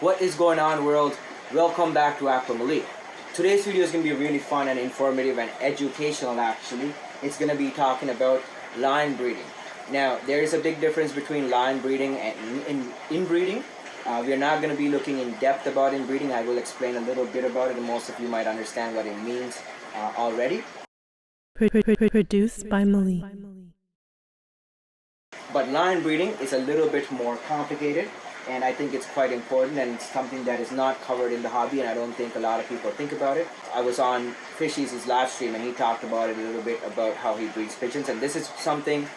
What is going on, world? Welcome back to AquaMalik. Today's video is going to be really fun and informative and educational actually. It's going to be talking about line breeding. Now, there is a big difference between line breeding and inbreeding. We are not going to be looking in depth about inbreeding. I will explain a little bit about it and most of you might understand what it means already. Produced by Malik. But line breeding is a little bit more complicated, and I think it's quite important, and it's something that is not covered in the hobby, and I don't think a lot of people think about it. I was on Fishy's live stream and he talked about it a little bit about how he breeds pigeons, and this is something,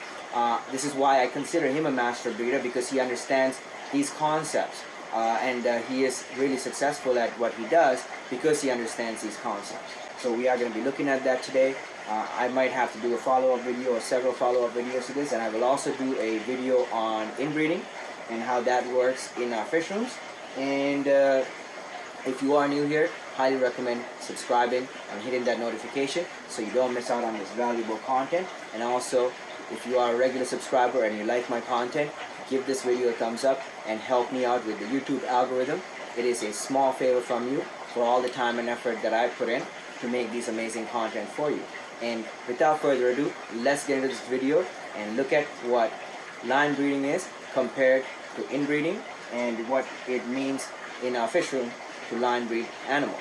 this is why I consider him a master breeder, because he understands these concepts, and he is really successful at what he does because he understands these concepts. So we are going to be looking at that today. I might have to do a follow-up video or several follow-up videos to this, and I will also do a video on inbreeding and how that works in our fish rooms. And if you are new here, highly recommend subscribing and hitting that notification so you don't miss out on this valuable content. And also, if you are a regular subscriber and you like my content, give this video a thumbs up and help me out with the YouTube algorithm. It is a small favor from you for all the time and effort that I put in to make these amazing content for you. And without further ado, let's get into this video and look at what line breeding is compared to inbreeding and what it means in our fish room to line breed animals.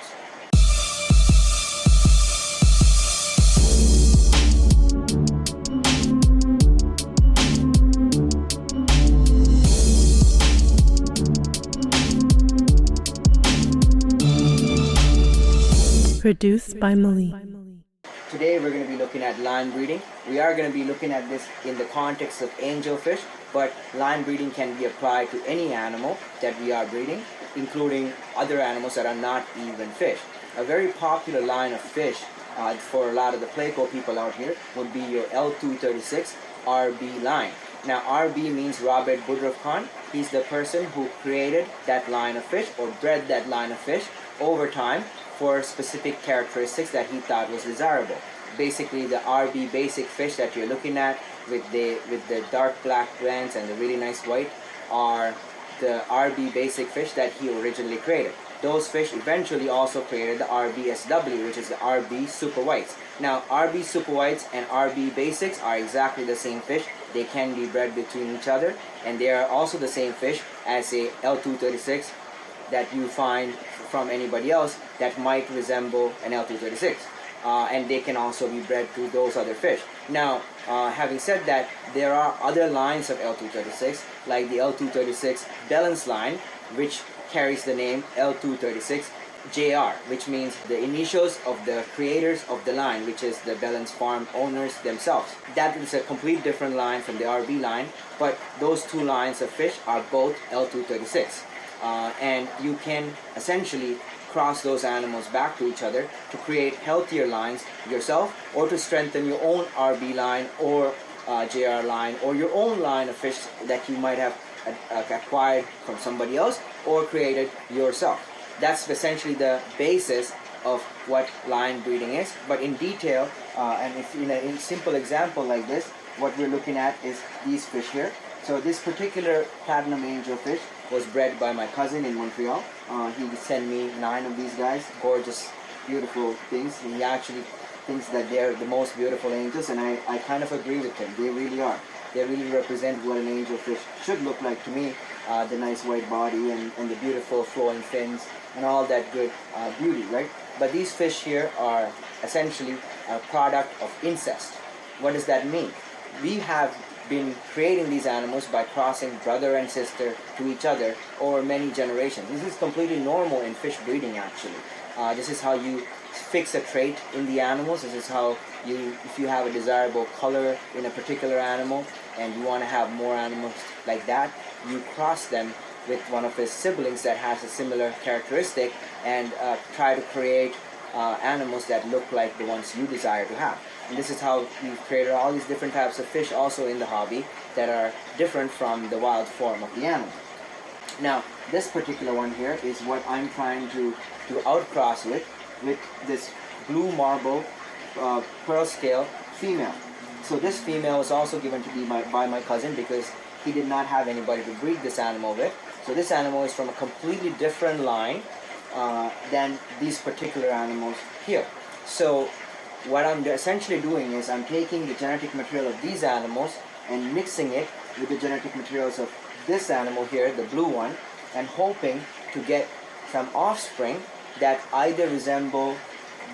Produced by Malik. Today we're going to be looking at line breeding. We are going to be looking at this in the context of angelfish, but line breeding can be applied to any animal that we are breeding, including other animals that are not even fish. A very popular line of fish for a lot of the Pleco people out here would be your L236 RB line. Now RB means Robert Budruff Khan. He's the person who created that line of fish or bred that line of fish over time for specific characteristics that he thought was desirable. Basically, the RB basic fish that you're looking at with the dark black bands and the really nice white are the RB basic fish that he originally created. Those fish eventually also created the RBSW, which is the RB super whites. Now, RB super whites and RB basics are exactly the same fish. They can be bred between each other, and they are also the same fish as a L236 that you find from anybody else that might resemble an L236. And they can also be bred to those other fish. Now, having said that, there are other lines of L236, like the L236 Bellens line, which carries the name L236 JR, which means the initials of the creators of the line, which is the Bellens farm owners themselves. That is a complete different line from the RB line, but those two lines of fish are both L236. And you can essentially cross those animals back to each other to create healthier lines yourself, or to strengthen your own RB line or JR line, or your own line of fish that you might have acquired from somebody else or created yourself. That's essentially the basis of what line breeding is. But in detail, and if in a simple example like this, what we're looking at is these fish here. So this particular platinum angelfish was bred by my cousin in Montreal. He sent me 9 of these guys, gorgeous, beautiful things. And he actually thinks that they're the most beautiful angels, and I kind of agree with him. They really are. They really represent what an angelfish should look like to me. The nice white body and the beautiful flowing fins and all that good beauty, right? But these fish here are essentially a product of incest. What does that mean? We have been creating these animals by crossing brother and sister to each other over many generations. This is completely normal in fish breeding actually. This is how you fix a trait in the animals. This is how if you have a desirable color in a particular animal and you want to have more animals like that, you cross them with one of his siblings that has a similar characteristic and try to create animals that look like the ones you desire to have. And this is how we've created all these different types of fish also in the hobby that are different from the wild form of the animal. Now, this particular one here is what I'm trying to outcross with this blue marble pearl scale female. So this female was also given to me by my cousin because he did not have anybody to breed this animal with. So this animal is from a completely different line than these particular animals here. So what I'm essentially doing is I'm taking the genetic material of these animals and mixing it with the genetic materials of this animal here, the blue one, and hoping to get some offspring that either resemble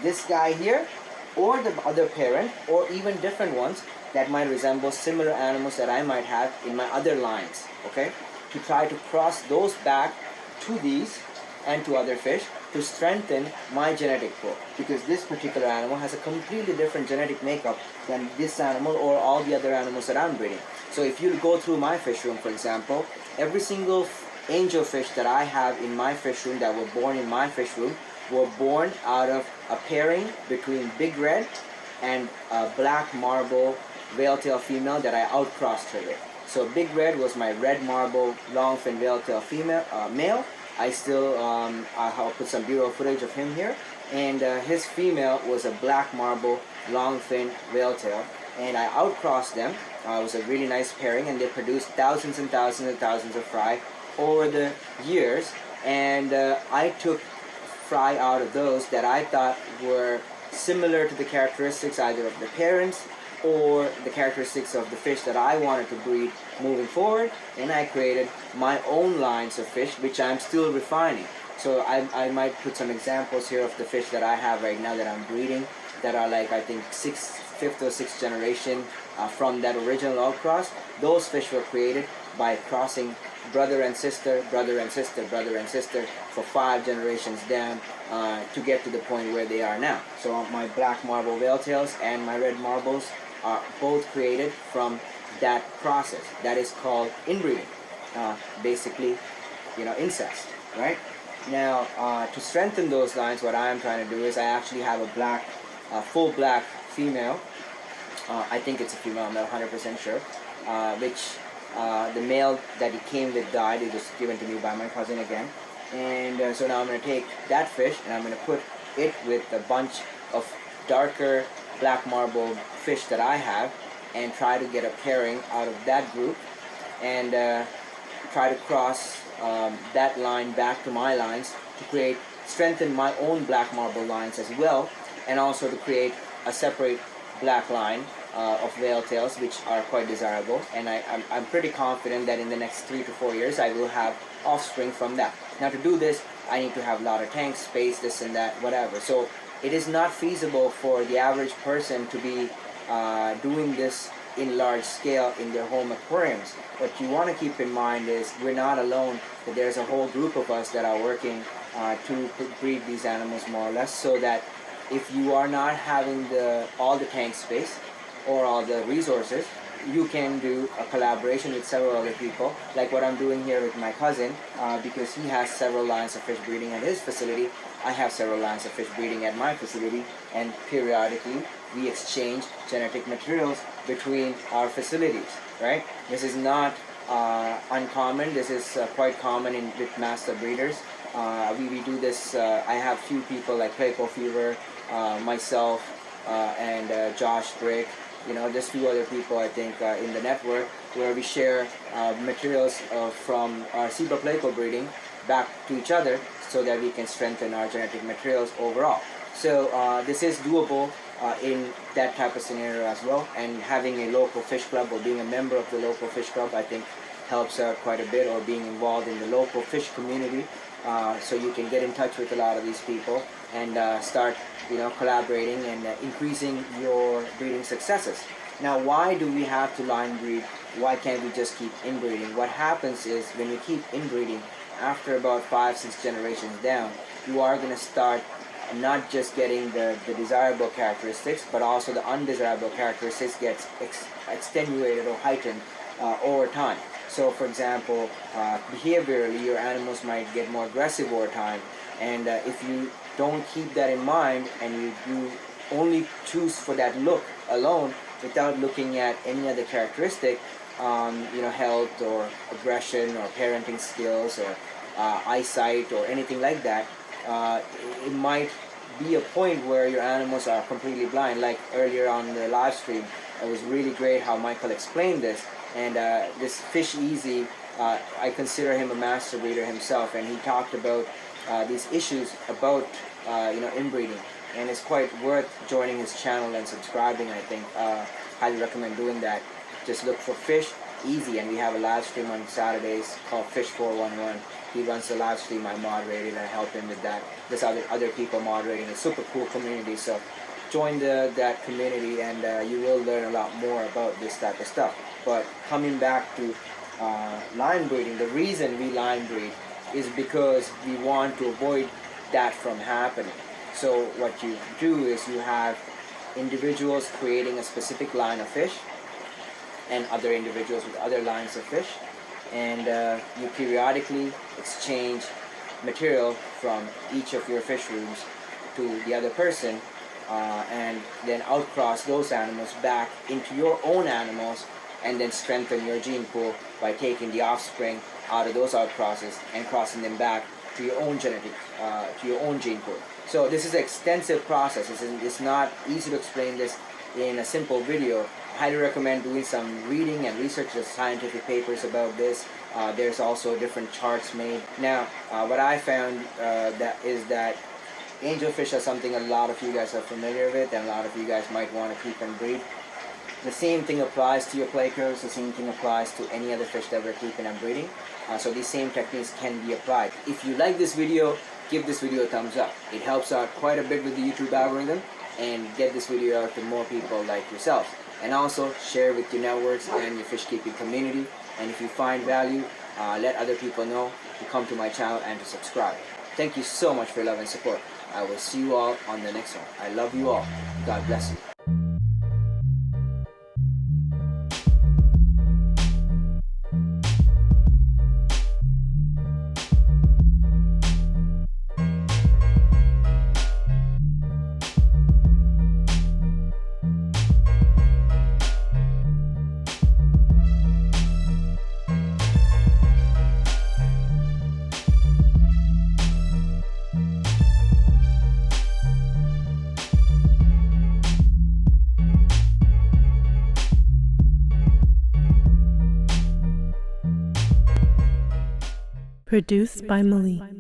this guy here or the other parent, or even different ones that might resemble similar animals that I might have in my other lines, okay? To try to cross those back to these and to other fish to strengthen my genetic pool, because this particular animal has a completely different genetic makeup than this animal or all the other animals that I'm breeding. So if you go through my fish room, for example, every single angelfish that I have in my fish room that were born in my fish room were born out of a pairing between Big Red and a black marble whale-tail female that I outcrossed her with. So Big Red was my red marble long-fin whale-tail female male. I still I'll put some B-roll footage of him here, and his female was a black marble long-fin whale-tail, and I outcrossed them. It was a really nice pairing, and they produced thousands and thousands and thousands of fry over the years. And I took fry out of those that I thought were similar to the characteristics either of the parents or the characteristics of the fish that I wanted to breed moving forward, and I created my own lines of fish, which I'm still refining. So I might put some examples here of the fish that I have right now that I'm breeding that are like, I think, fifth or sixth generation from that original outcross. Those fish were created by crossing brother and sister, brother and sister, brother and sister for 5 generations down to get to the point where they are now. So my black marble whale-tails and my red marbles are both created from that process. That is called inbreeding. Basically, incest, right? Now, to strengthen those lines, what I am trying to do is I actually have a black, full black female. I think it's a female, I'm not 100% sure, which the male that he came with died. It was given to me by my cousin again. And so now I'm going to take that fish and I'm going to put it with a bunch of darker black marble fish that I have and try to get a pairing out of that group and try to cross that line back to my lines to strengthen my own black marble lines as well, and also to create a separate black line of whale tails, which are quite desirable. And I'm pretty confident that in the next 3 to 4 years I will have offspring from that. Now, to do this, I need to have a lot of tank space, this and that, whatever. So it is not feasible for the average person to be doing this in large scale in their home aquariums. What you want to keep in mind is we're not alone, that there's a whole group of us that are working to breed these animals more or less, so that if you are not having all the tank space or all the resources, you can do a collaboration with several other people, like what I'm doing here with my cousin, because he has several lines of fish breeding at his facility. I have several lines of fish breeding at my facility, and periodically we exchange genetic materials between our facilities, right? This is not uncommon. This is quite common with master breeders. We do this. I have few people like Pleco Fever, myself, and Josh Brick, just few other people I think in the network, where we share materials from our Zebra Pleco breeding back to each other so that we can strengthen our genetic materials overall. So this is doable in that type of scenario as well, and having a local fish club or being a member of the local fish club I think helps out quite a bit, or being involved in the local fish community, so you can get in touch with a lot of these people and start collaborating and increasing your breeding successes. Now, why do we have to line breed? Why can't we just keep inbreeding? What happens is when you keep inbreeding, after about 5-6 generations down, you are going to start not just getting the desirable characteristics, but also the undesirable characteristics gets extenuated or heightened over time. So for example, behaviorally your animals might get more aggressive over time, and if you don't keep that in mind and you only choose for that look alone without looking at any other characteristic, health or aggression or parenting skills or eyesight or anything like that, it might be a point where your animals are completely blind. Like earlier on the live stream, it was really great how Michael explained this, And this Fish Easy, I consider him a master breeder himself, and he talked about these issues about inbreeding, and it's quite worth joining his channel and subscribing. I think highly recommend doing that. Just look for Fish Easy, and we have a live stream on Saturdays called Fish 411. He runs the live stream. I moderated and I help him with that. There's other people moderating. It's a super cool community, so join that community, and you will learn a lot more about this type of stuff. But coming back to line breeding, the reason we line breed is because we want to avoid that from happening. So what you do is you have individuals creating a specific line of fish and other individuals with other lines of fish, and you periodically exchange material from each of your fish rooms to the other person, and then outcross those animals back into your own animals, and then strengthen your gene pool by taking the offspring out of those outcrosses and crossing them back to your own genetic, to your own gene pool. So this is an extensive process. It's not easy to explain this in a simple video. I highly recommend doing some reading and research. There's scientific papers about this. There's also different charts made. Now, what I found that angelfish are something a lot of you guys are familiar with, and a lot of you guys might want to keep and breed. The same thing applies to your Plecos. The same thing applies to any other fish that we're keeping and breeding. So these same techniques can be applied. If you like this video, give this video a thumbs up. It helps out quite a bit with the YouTube algorithm, and get this video out to more people like yourself. And also share with your networks and your fish keeping community. And if you find value, let other people know to come to my channel and to subscribe. Thank you so much for your love and support. I will see you all on the next one. I love you all. God bless you. Produced by Malik.